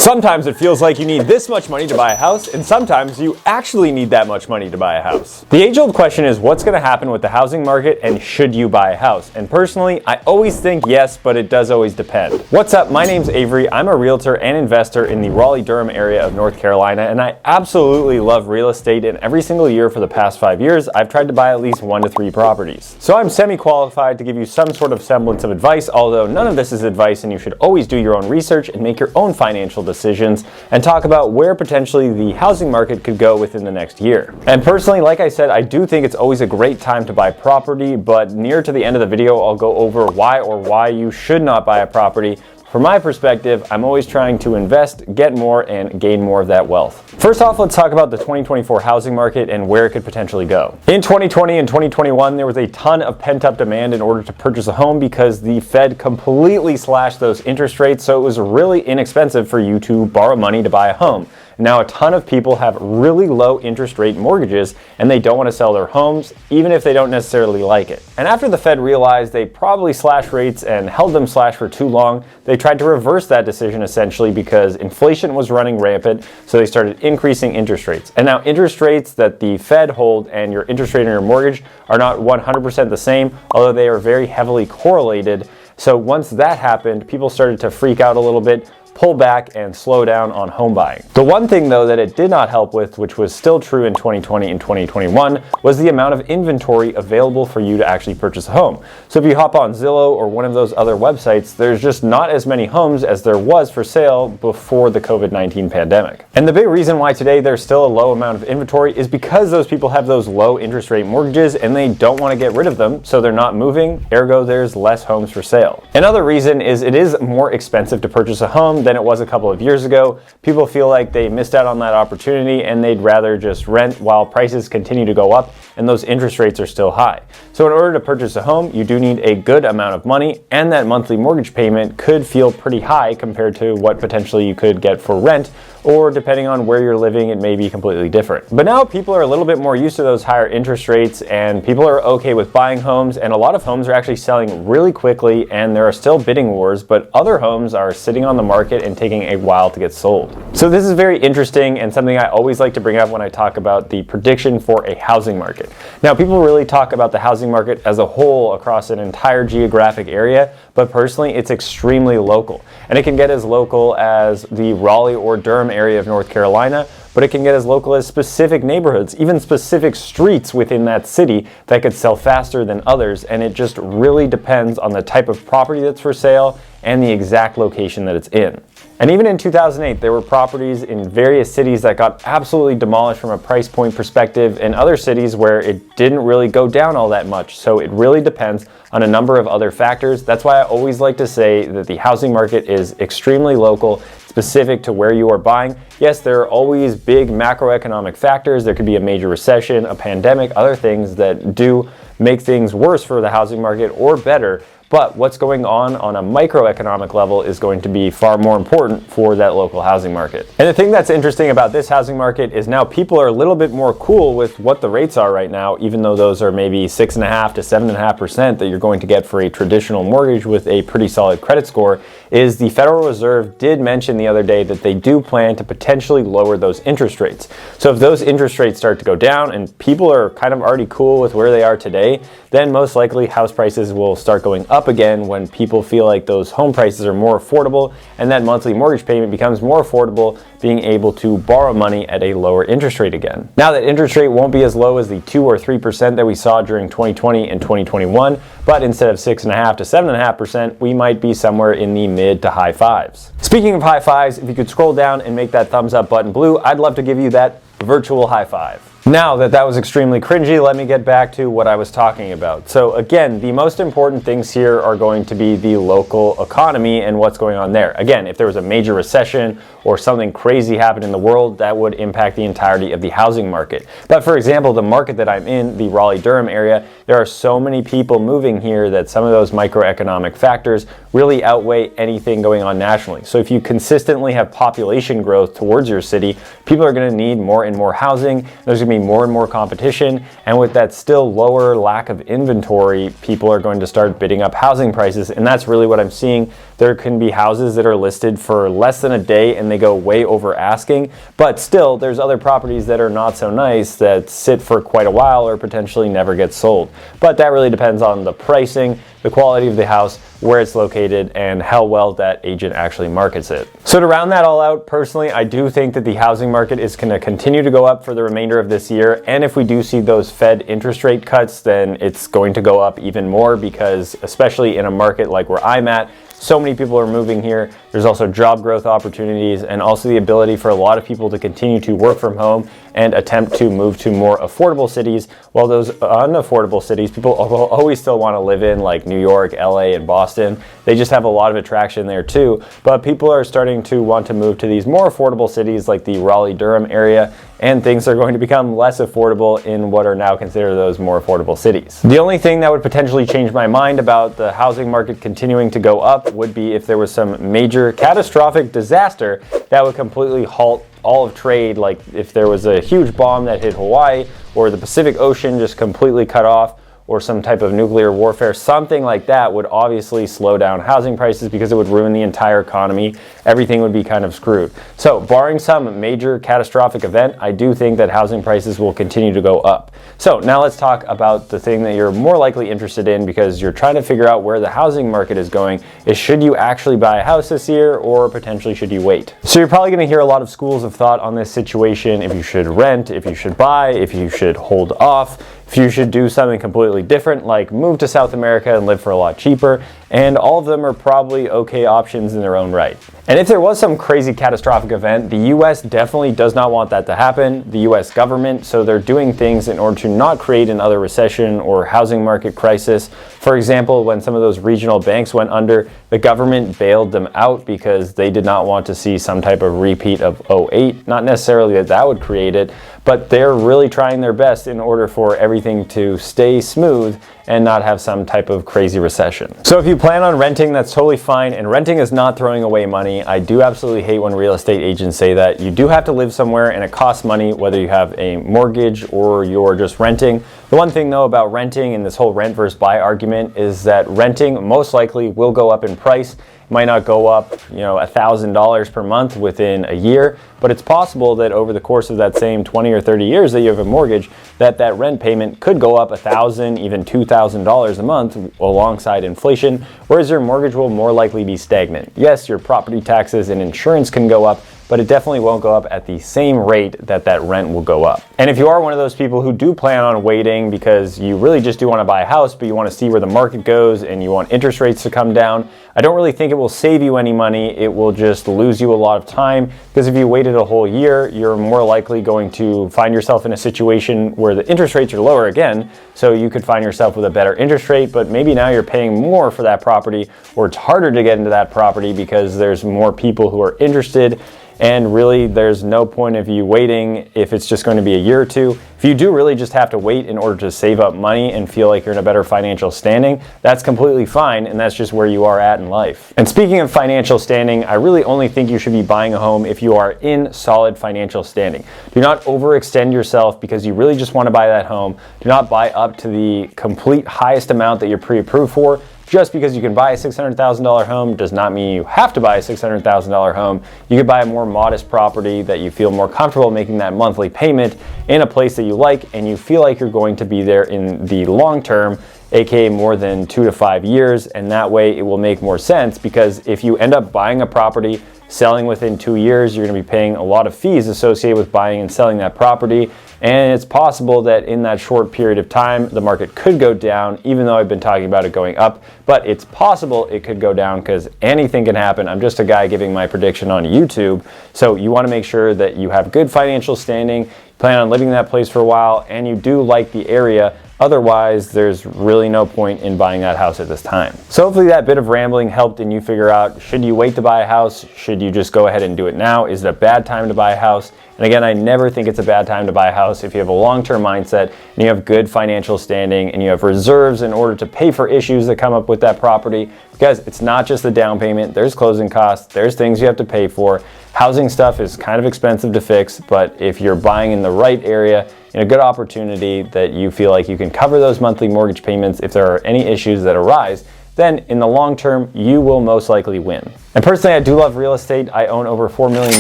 Sometimes it feels like you need this much money to buy a house, and sometimes you actually need that much money to buy a house. The age-old question is what's going to happen with the housing market, and should you buy a house? And personally, I always think yes, but it does always depend. What's up? My name's Avery. I'm a realtor and investor in the Raleigh-Durham area of North Carolina, and I absolutely love real estate, and every single year for the past 5 years, I've tried to buy at least 1 to 3 properties. So I'm semi-qualified to give you some sort of semblance of advice, although none of this is advice, and you should always do your own research and make your own financial decisions and talk about where potentially the housing market could go within the next year. And personally, like I said, I do think it's always a great time to buy property, but near to the end of the video, I'll go over why you should not buy a property. From my perspective, I'm always trying to invest, get more, and gain more of that wealth. First off, let's talk about the 2024 housing market and where it could potentially go. In 2020 and 2021, there was a ton of pent-up demand in order to purchase a home because the Fed completely slashed those interest rates, so it was really inexpensive for you to borrow money to buy a home. Now a ton of people have really low interest rate mortgages and they don't want to sell their homes even if they don't necessarily like it. And after the Fed realized they probably slashed rates and held them slashed for too long, they tried to reverse that decision essentially because inflation was running rampant, so they started increasing interest rates. And now interest rates that the Fed hold and your interest rate on your mortgage are not 100% the same, although they are very heavily correlated. So once that happened, people started to freak out a little bit, pull back, and slow down on home buying. The one thing though that it did not help with, which was still true in 2020 and 2021, was the amount of inventory available for you to actually purchase a home. So if you hop on Zillow or one of those other websites, there's just not as many homes as there was for sale before the COVID-19 pandemic. And the big reason why today there's still a low amount of inventory is because those people have those low interest rate mortgages and they don't want to get rid of them, so they're not moving, ergo there's less homes for sale. Another reason is it is more expensive to purchase a home than it was a couple of years ago. People feel like they missed out on that opportunity and they'd rather just rent while prices continue to go up and those interest rates are still high. So in order to purchase a home, you do need a good amount of money, and that monthly mortgage payment could feel pretty high compared to what potentially you could get for rent, or depending on where you're living, it may be completely different. But now people are a little bit more used to those higher interest rates and people are okay with buying homes, and a lot of homes are actually selling really quickly and there are still bidding wars, but other homes are sitting on the market and taking a while to get sold. So this is very interesting and something I always like to bring up when I talk about the prediction for a housing market. Now people really talk about the housing market as a whole across an entire geographic area, but personally it's extremely local. And it can get as local as the Raleigh or Durham area of North Carolina, but it can get as local as specific neighborhoods, even specific streets within that city that could sell faster than others, and it just really depends on the type of property that's for sale and the exact location that it's in. And even in 2008, there were properties in various cities that got absolutely demolished from a price point perspective, and other cities where it didn't really go down all that much. So it really depends on a number of other factors. That's why I always like to say that the housing market is extremely local, specific to where you are buying. Yes, there are always big macroeconomic factors. There could be a major recession, a pandemic, other things that do make things worse for the housing market or better. But what's going on a microeconomic level is going to be far more important for that local housing market. And the thing that's interesting about this housing market is now people are a little bit more cool with what the rates are right now, even though those are maybe 6.5% to 7.5% that you're going to get for a traditional mortgage with a pretty solid credit score, is the Federal Reserve did mention the other day that they do plan to potentially lower those interest rates. So if those interest rates start to go down and people are kind of already cool with where they are today, then most likely house prices will start going up again when people feel like those home prices are more affordable and that monthly mortgage payment becomes more affordable, being able to borrow money at a lower interest rate again. Now that interest rate won't be as low as the 2 or 3% that we saw during 2020 and 2021, but instead of 6.5% to 7.5%, we might be somewhere in the mid to high fives. Speaking of high fives, if you could scroll down and make that thumbs up button blue, I'd love to give you that virtual high five. Now that was extremely cringy, let me get back to what I was talking about. So again, the most important things here are going to be the local economy and what's going on there. Again, if there was a major recession or something crazy happened in the world, that would impact the entirety of the housing market. But for example, the market that I'm in, the Raleigh-Durham area, there are so many people moving here that some of those microeconomic factors really outweigh anything going on nationally. So if you consistently have population growth towards your city, people are going to need more and more housing. There's going to be more and more competition. And with that still lower lack of inventory, people are going to start bidding up housing prices. And that's really what I'm seeing. There can be houses that are listed for less than a day and they go way over asking. But still, there's other properties that are not so nice that sit for quite a while or potentially never get sold. But that really depends on the pricing, the quality of the house, where it's located, and how well that agent actually markets it. So to round that all out, personally, I do think that the housing market is going to continue to go up for the remainder of this year. And if we do see those Fed interest rate cuts, then it's going to go up even more, because especially in a market like where I'm at, so many people are moving here. There's also job growth opportunities and also the ability for a lot of people to continue to work from home and attempt to move to more affordable cities, while those unaffordable cities, people will always still want to live in, like New York, LA, and Boston. They just have a lot of attraction there too. But people are starting to want to move to these more affordable cities like the Raleigh, Durham area, and things are going to become less affordable in what are now considered those more affordable cities. The only thing that would potentially change my mind about the housing market continuing to go up would be if there was some major catastrophic disaster that would completely halt all of trade, like if there was a huge bomb that hit Hawaii or the Pacific Ocean just completely cut off, or some type of nuclear warfare. Something like that would obviously slow down housing prices because it would ruin the entire economy. Everything would be kind of screwed. So barring some major catastrophic event, I do think that housing prices will continue to go up. So now let's talk about the thing that you're more likely interested in, because you're trying to figure out where the housing market is going, is should you actually buy a house this year, or potentially should you wait? So you're probably going to hear a lot of schools of thought on this situation: if you should rent, if you should buy, if you should hold off, if you should do something completely different, like move to South America and live for a lot cheaper. And all of them are probably okay options in their own right. And if there was some crazy catastrophic event, the US definitely does not want that to happen, the US government, so they're doing things in order to not create another recession or housing market crisis. For example, when some of those regional banks went under, the government bailed them out because they did not want to see some type of repeat of '08. Not necessarily that that would create it, but they're really trying their best in order for everything to stay smooth and not have some type of crazy recession. So if you plan on renting, that's totally fine, and renting is not throwing away money. I do absolutely hate when real estate agents say that. You do have to live somewhere and it costs money, whether you have a mortgage or you're just renting. The one thing though about renting and this whole rent versus buy argument is that renting most likely will go up in price. Might not go up, $1,000 per month within a year, but it's possible that over the course of that same 20 or 30 years that you have a mortgage, that rent payment could go up $1,000, even $2,000 a month alongside inflation, whereas your mortgage will more likely be stagnant. Yes, your property taxes and insurance can go up, but it definitely won't go up at the same rate that rent will go up. And if you are one of those people who do plan on waiting because you really just do want to buy a house, but you want to see where the market goes and you want interest rates to come down, I don't really think it will save you any money. It will just lose you a lot of time, because if you waited a whole year, you're more likely going to find yourself in a situation where the interest rates are lower again. So you could find yourself with a better interest rate, but maybe now you're paying more for that property, or it's harder to get into that property because there's more people who are interested. And really, there's no point of you waiting if it's just going to be a year or two. If you do really just have to wait in order to save up money and feel like you're in a better financial standing, that's completely fine, and that's just where you are at in life. And speaking of financial standing, I really only think you should be buying a home if you are in solid financial standing. Do not overextend yourself because you really just want to buy that home. Do not buy up to the complete highest amount that you're pre-approved for. Just because you can buy a $600,000 home does not mean you have to buy a $600,000 home. You could buy a more modest property that you feel more comfortable making that monthly payment in a place that you like, and you feel like you're going to be there in the long term, aka more than 2 to 5 years, and that way it will make more sense, because if you end up buying a property, selling within 2 years, you're going to be paying a lot of fees associated with buying and selling that property. And it's possible that in that short period of time, the market could go down, even though I've been talking about it going up. But it's possible it could go down because anything can happen. I'm just a guy giving my prediction on YouTube. So you want to make sure that you have good financial standing, plan on living in that place for a while, and you do like the area Otherwise, there's really no point in buying that house at this time. So hopefully that bit of rambling helped and you figure out, should you wait to buy a house? Should you just go ahead and do it now? Is it a bad time to buy a house? And again, I never think it's a bad time to buy a house if you have a long-term mindset and you have good financial standing and you have reserves in order to pay for issues that come up with that property. Because it's not just the down payment, there's closing costs, there's things you have to pay for. Housing stuff is kind of expensive to fix, but if you're buying in the right area, in a good opportunity that you feel like you can cover those monthly mortgage payments if there are any issues that arise, then in the long term, you will most likely win. And personally, I do love real estate. I own over $4 million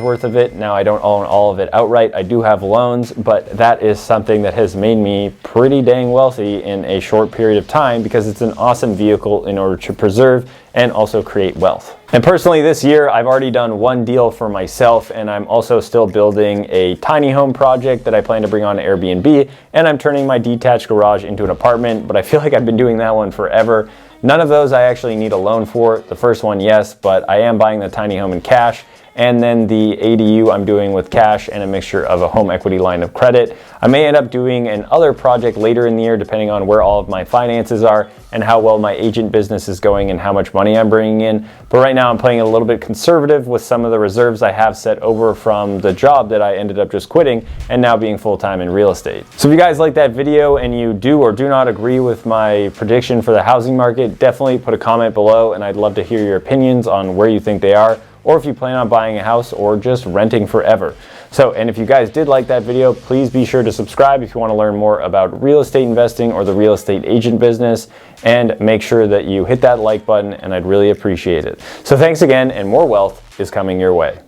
worth of it. Now, I don't own all of it outright. I do have loans, but that is something that has made me pretty dang wealthy in a short period of time because it's an awesome vehicle in order to preserve and also create wealth. And personally, this year, I've already done one deal for myself, and I'm also still building a tiny home project that I plan to bring on Airbnb, and I'm turning my detached garage into an apartment, but I feel like I've been doing that one forever. None of those I actually need a loan for. The first one, yes, but I am buying the tiny home in cash. And then the ADU I'm doing with cash and a mixture of a home equity line of credit. I may end up doing an other project later in the year depending on where all of my finances are and how well my agent business is going and how much money I'm bringing in. But right now I'm playing a little bit conservative with some of the reserves I have set over from the job that I ended up just quitting and now being full-time in real estate. So if you guys like that video and you do or do not agree with my prediction for the housing market, definitely put a comment below and I'd love to hear your opinions on where you think they are, or if you plan on buying a house or just renting forever. So, and if you guys did like that video, please be sure to subscribe if you want to learn more about real estate investing or the real estate agent business, and make sure that you hit that like button and I'd really appreciate it. So thanks again, and more wealth is coming your way.